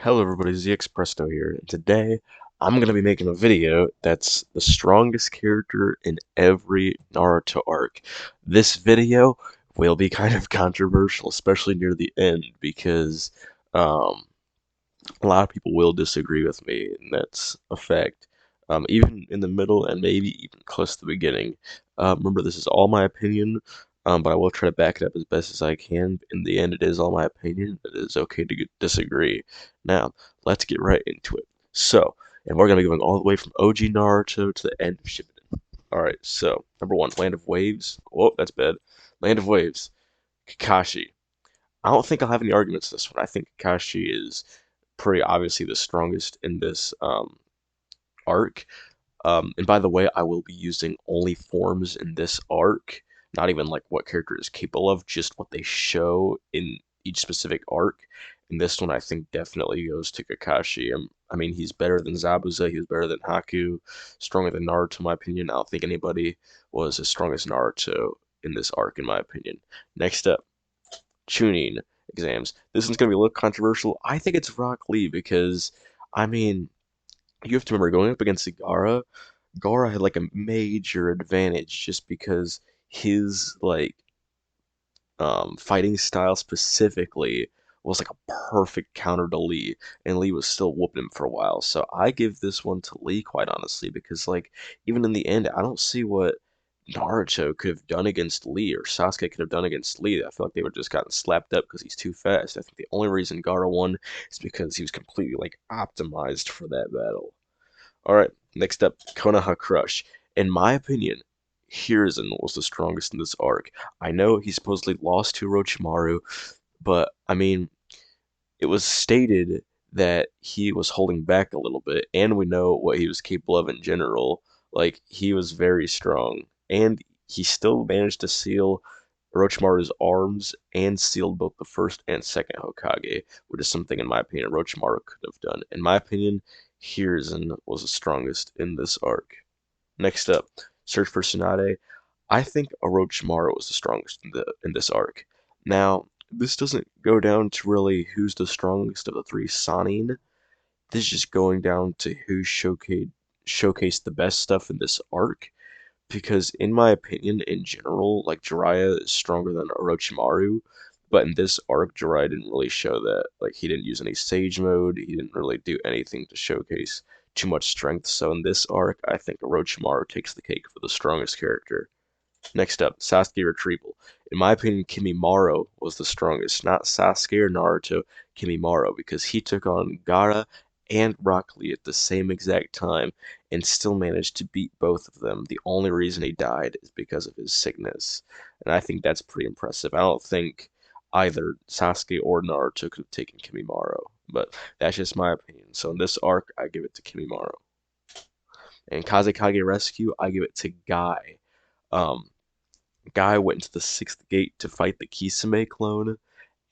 Hello everybody, ZX Presto here, and today I'm going to be making a video that's the strongest character in every Naruto arc. This video will be kind of controversial, especially near the end, because um, a lot of people will disagree with me, and that's a fact. Even in the middle and maybe even close to the beginning. Remember, this is all my opinion, but I will try to back it up as best as I can. In the end, it is all my opinion. It is okay to disagree. Now, let's get right into it. And we're going to be going all the way from OG Naruto to the end of Shippuden. Alright, so, number one, Land of Waves. Oh, that's bad. Land of Waves. Kakashi. I don't think I'll have any arguments this one. I think Kakashi is pretty obviously the strongest in this arc. And by the way, I will be using only forms in this arc, not even like what character is capable of, just what they show in each specific arc. And this one, I think, definitely goes to Kakashi. I mean, he's better than Zabuza, he was better than Haku, stronger than Naruto, in my opinion. I don't think anybody was as strong as Naruto in this arc, in my opinion. Next up, Chunin exams. This one's going to be a little controversial. I think it's Rock Lee because, I mean, you have to remember going up against Gaara. Gaara had like a major advantage just because his fighting style specifically was like a perfect counter to Lee, and Lee was still whooping him for a while. So I give this one to Lee, quite honestly, because like even in the end, I don't see what Naruto could have done against Lee or Sasuke could have done against Lee. I feel like they would have just gotten slapped up because he's too fast. I think the only reason Gaara won is because he was completely like optimized for that battle. All right, next up, Konoha Crush. In my opinion, Hiruzen was the strongest in this arc. I know he supposedly lost to Orochimaru, but I mean, it was stated that he was holding back a little bit, and we know what he was capable of in general. Like, he was very strong, and he still managed to seal Orochimaru's arms and sealed both the first and second Hokage, which is something, in my opinion, Orochimaru could have done. In my opinion, Hiruzen was the strongest in this arc. Next up, Search for Tsunade. I think Orochimaru was the strongest in this arc. Now, this doesn't go down to really who's the strongest of the three Sannin. This is just going down to who showcased the best stuff in this arc. Because in my opinion, in general, like Jiraiya is stronger than Orochimaru, but in this arc, Jiraiya didn't really show that. Like he didn't use any Sage Mode, he didn't really do anything to showcase too much strength. So in this arc, I think Orochimaru takes the cake for the strongest character. Next up, Sasuke Retrieval. In my opinion, Kimimaro was the strongest, not Sasuke or Naruto, Kimimaro, because he took on Gaara and Rock Lee at the same exact time and still managed to beat both of them. The only reason he died is because of his sickness. And I think that's pretty impressive. I don't think either Sasuke or Naruto could have taken Kimimaro, but that's just my opinion. So in this arc, I give it to Kimimaro. And Kage Rescue, I give it to Guy. Um, Guy went into the sixth gate to fight the Kisame clone,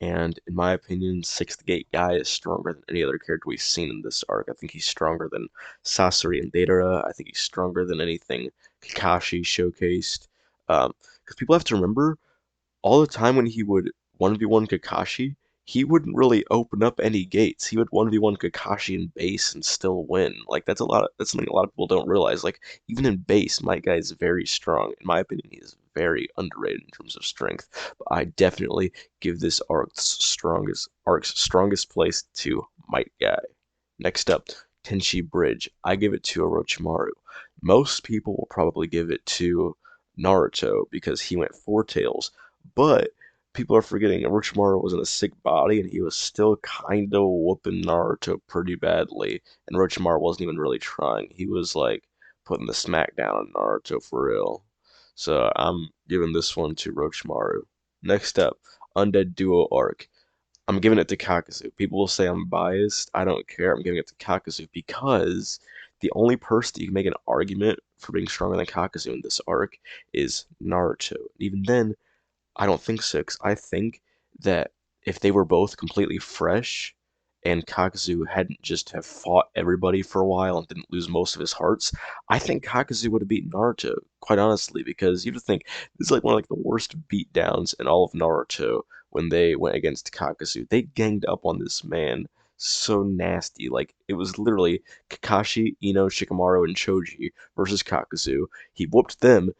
and in my opinion, sixth gate Guy is stronger than any other character we've seen in this arc. I think he's stronger than Sasori and Deidara. I think he's stronger than anything Kakashi showcased. Because people have to remember, all the time when he would 1v1 Kakashi, he wouldn't really open up any gates. He would 1v1 Kakashi in base and still win. Like that's something a lot of people don't realize. Like even in base, my guy is very strong. In my opinion, he is very underrated in terms of strength. But I definitely give this arc's strongest place to Might Guy. Next up, Tenshi Bridge. I give it to Orochimaru. Most people will probably give it to Naruto because he went four tails. But people are forgetting Orochimaru was in a sick body and he was still kind of whooping Naruto pretty badly. And Orochimaru wasn't even really trying. He was like putting the smack down on Naruto for real. So I'm giving this one to Orochimaru. Next up, Undead Duo arc. I'm giving it to Kakazu. People will say I'm biased. I don't care. I'm giving it to Kakazu because the only person you can make an argument for being stronger than Kakazu in this arc is Naruto. Even then, I don't think so, 'cause I think that if they were both completely fresh and Kakuzu hadn't just have fought everybody for a while and didn't lose most of his hearts, I think Kakuzu would have beaten Naruto, quite honestly, because you have to think this is like one of like the worst beatdowns in all of Naruto when they went against Kakuzu. They ganged up on this man so nasty. Like it was literally Kakashi, Ino, Shikamaru, and Choji versus Kakuzu. He whooped them.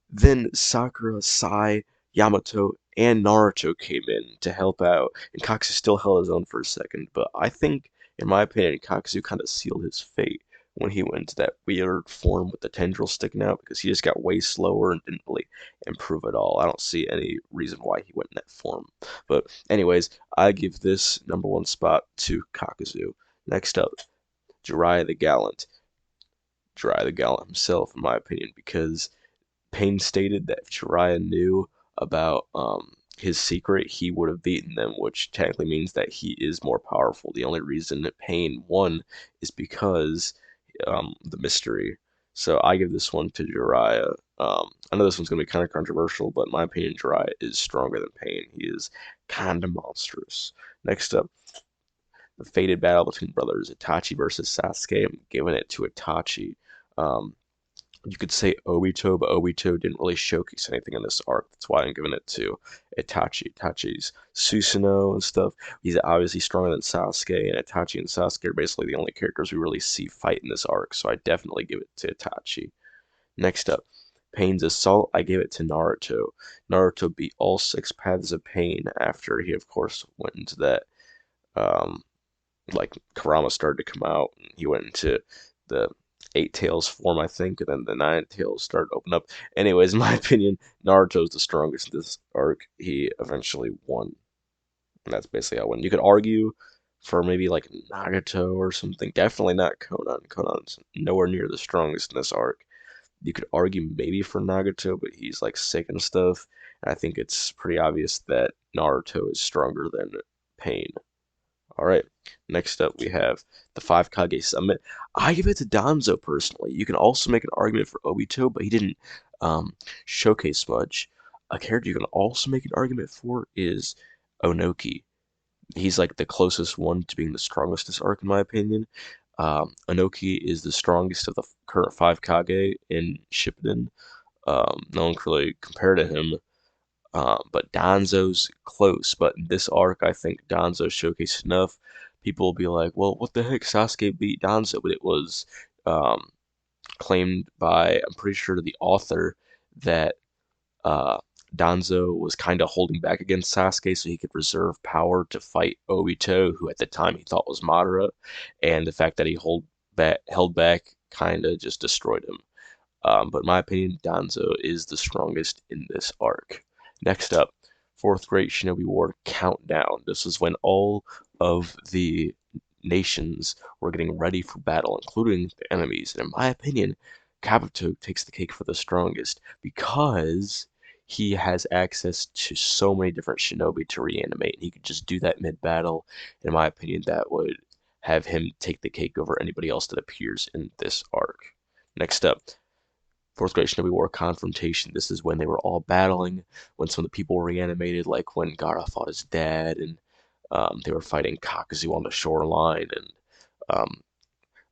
Then Sakura, Sai, Yamato, and Naruto came in to help out, and Kakuzu still held his own for a second. But I think, in my opinion, Kakuzu kind of sealed his fate when he went into that weird form with the tendrils sticking out because he just got way slower and didn't really improve at all. I don't see any reason why he went in that form. But anyways, I give this #1 spot to Kakuzu. Next up, Jiraiya the Gallant. Jiraiya the Gallant himself, in my opinion, because Pain stated that if Jiraiya knew about his secret, he would have beaten them, which technically means that he is more powerful. The only reason that Pain won is because the mystery. So I give this one to Jiraiya. I know this one's going to be kind of controversial, but in my opinion, Jiraiya is stronger than Pain. He is kind of monstrous. Next up, the fated battle between brothers Itachi versus Sasuke. I'm giving it to Itachi. Um, you could say Obito, but Obito didn't really showcase anything in this arc. That's why I'm giving it to Itachi. Itachi's Susanoo and stuff. He's obviously stronger than Sasuke, and Itachi and Sasuke are basically the only characters we really see fight in this arc, so I definitely give it to Itachi. Next up, Pain's Assault. I gave it to Naruto. Naruto beat all 6 paths of Pain after he, of course, went into that um, like Kurama started to come out, and he went into the Eight Tails form, I think, and then the Nine Tails started to open up. Anyways, in my opinion, Naruto's the strongest in this arc. He eventually won, and that's basically how it went. You could argue for maybe like Nagato or something. Definitely not Conan. Conan's nowhere near the strongest in this arc. You could argue maybe for Nagato, but he's like sick and stuff. And I think it's pretty obvious that Naruto is stronger than Pain. All right. Next up, we have the Five Kage Summit. I give it to Danzo personally. You can also make an argument for Obito, but he didn't um, showcase much. A character you can also make an argument for is Onoki. He's like the closest one to being the strongest this arc, in my opinion. Onoki is the strongest of the current Five Kage in Shippuden. No one can really compare to him. But Danzo's close. But in this arc, I think Danzo showcased enough. People will be like, well, what the heck? Sasuke beat Danzo, but it was um, claimed by, I'm pretty sure, the author that uh, Danzo was kind of holding back against Sasuke so he could reserve power to fight Obito, who at the time he thought was Madara. And the fact that he held back kind of just destroyed him. But in my opinion, Danzo is the strongest in this arc. Next up, Fourth Great Shinobi War Countdown. This is when all of the nations were getting ready for battle, including the enemies. And in my opinion, Kabuto takes the cake for the strongest because he has access to so many different shinobi to reanimate. He could just do that mid-battle. In my opinion, that would have him take the cake over anybody else that appears in this arc. Next up, Fourth Great Shinobi War Confrontation. This is when they were all battling, when some of the people were reanimated, like when Gaara fought his dad, and they were fighting Kakuzu on the shoreline, and um,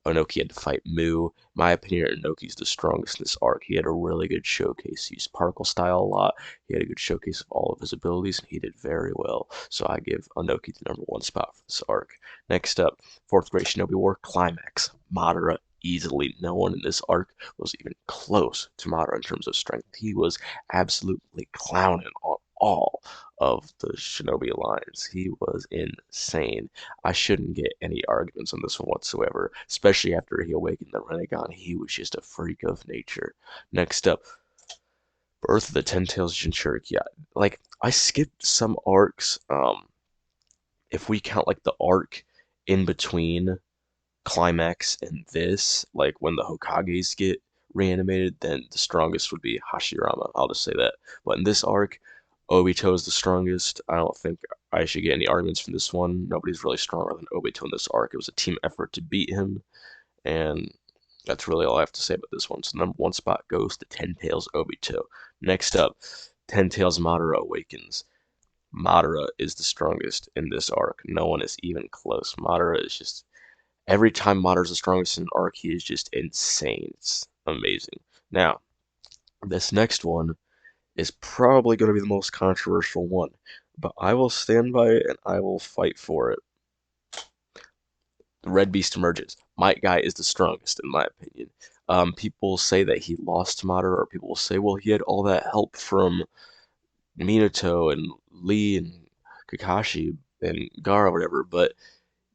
Onoki had to fight Mu. In my opinion, Onoki's the strongest in this arc. He had a really good showcase. He used particle style a lot. He had a good showcase of all of his abilities, and he did very well. So I give Onoki the #1 spot for this arc. Next up, Fourth Great Shinobi War Climax. Madara easily. No one in this arc was even close to Madara in terms of strength. He was absolutely clowning on all of the Shinobi Alliance. He was insane. I shouldn't get any arguments on this one whatsoever, especially after he awakened the Rinnegan. He was just a freak of nature. Next up, Birth of the Ten Tails Jinchuriki. Like, I skipped some arcs. If we count like the arc in between Climax and this, like when the Hokages get reanimated, then the strongest would be Hashirama. I'll just say that. But in this arc, Obito is the strongest. I don't think I should get any arguments from this one. Nobody's really stronger than Obito in this arc. It was a team effort to beat him, and that's really all I have to say about this one. So #1 spot goes to Ten Tails Obito. Next up, Ten Tails Madara awakens. Madara is the strongest in this arc. No one is even close. Madara is just every time Madara's the strongest in an arc, he is just insane. It's amazing. Now, this next one is probably going to be the most controversial one, but I will stand by it and I will fight for it. Red Beast emerges. Might Guy is the strongest, in my opinion. People say that he lost to Madara, or people will say, well, he had all that help from Minato and Lee and Kakashi and Gaara, whatever, but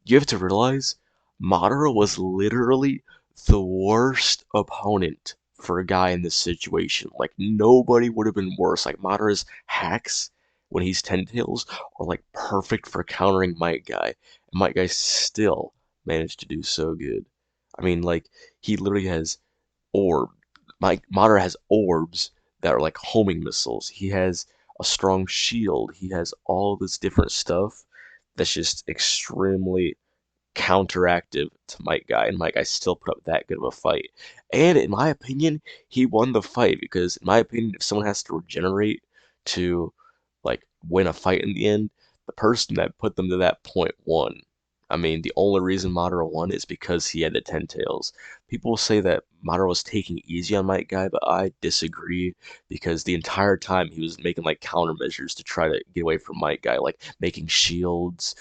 you have to realize Madara was literally the worst opponent for a guy in this situation. Like nobody would have been worse. Like Madara's hacks when he's Ten Tails are like perfect for countering Might Guy. And Might Guy still managed to do so good. I mean, like he literally has orb. Mike Madara has orbs that are like homing missiles. He has a strong shield. He has all this different stuff that's just extremely counteractive to Might Guy, and Might Guy still put up that good of a fight. And in my opinion, he won the fight because, in my opinion, if someone has to regenerate to like win a fight in the end, the person that put them to that point won. I mean, the only reason Madara won is because he had the Ten Tails. People say that Madara was taking easy on Might Guy, but I disagree because the entire time he was making like countermeasures to try to get away from Might Guy, like making shields,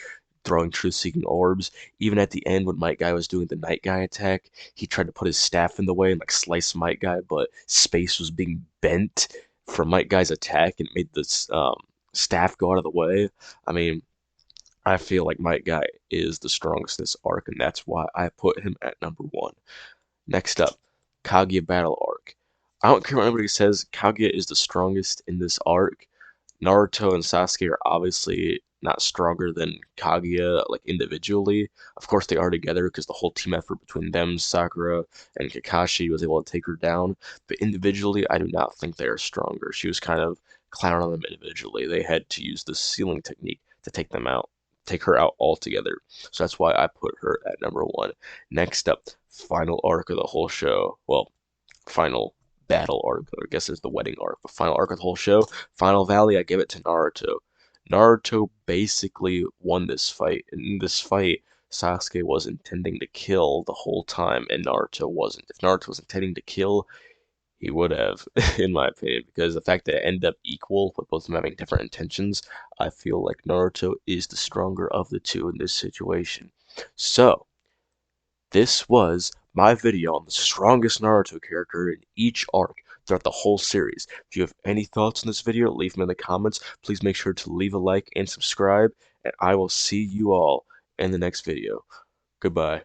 throwing truth-seeking orbs. Even at the end, when Might Guy was doing the Night Guy attack, he tried to put his staff in the way and like slice Might Guy, but space was being bent from Might Guy's attack and made this staff go out of the way. I mean, I feel like Might Guy is the strongest in this arc, and that's why I put him at number one. Next up, Kaguya Battle Arc. I don't care what anybody says, Kaguya is the strongest in this arc. Naruto and Sasuke are obviously not stronger than Kaguya, like individually. Of course, they are together because the whole team effort between them, Sakura, and Kakashi was able to take her down. But individually, I do not think they are stronger. She was kind of clowning on them individually. They had to use the ceiling technique to take them out, take her out altogether. So that's why I put her at number one. Next up, final arc of the whole show. Well, final battle arc. I guess it's the wedding arc. The final arc of the whole show. Final Valley, I give it to Naruto. Naruto basically won this fight. In this fight, Sasuke was intending to kill the whole time, and Naruto wasn't. If Naruto was intending to kill, he would have, in my opinion, because the fact that it ended up equal with both of them having different intentions, I feel like Naruto is the stronger of the two in this situation. So, this was my video on the strongest Naruto character in each arc throughout the whole series. If you have any thoughts on this video, leave them in the comments. Please make sure to leave a like and subscribe, and I will see you all in the next video. Goodbye.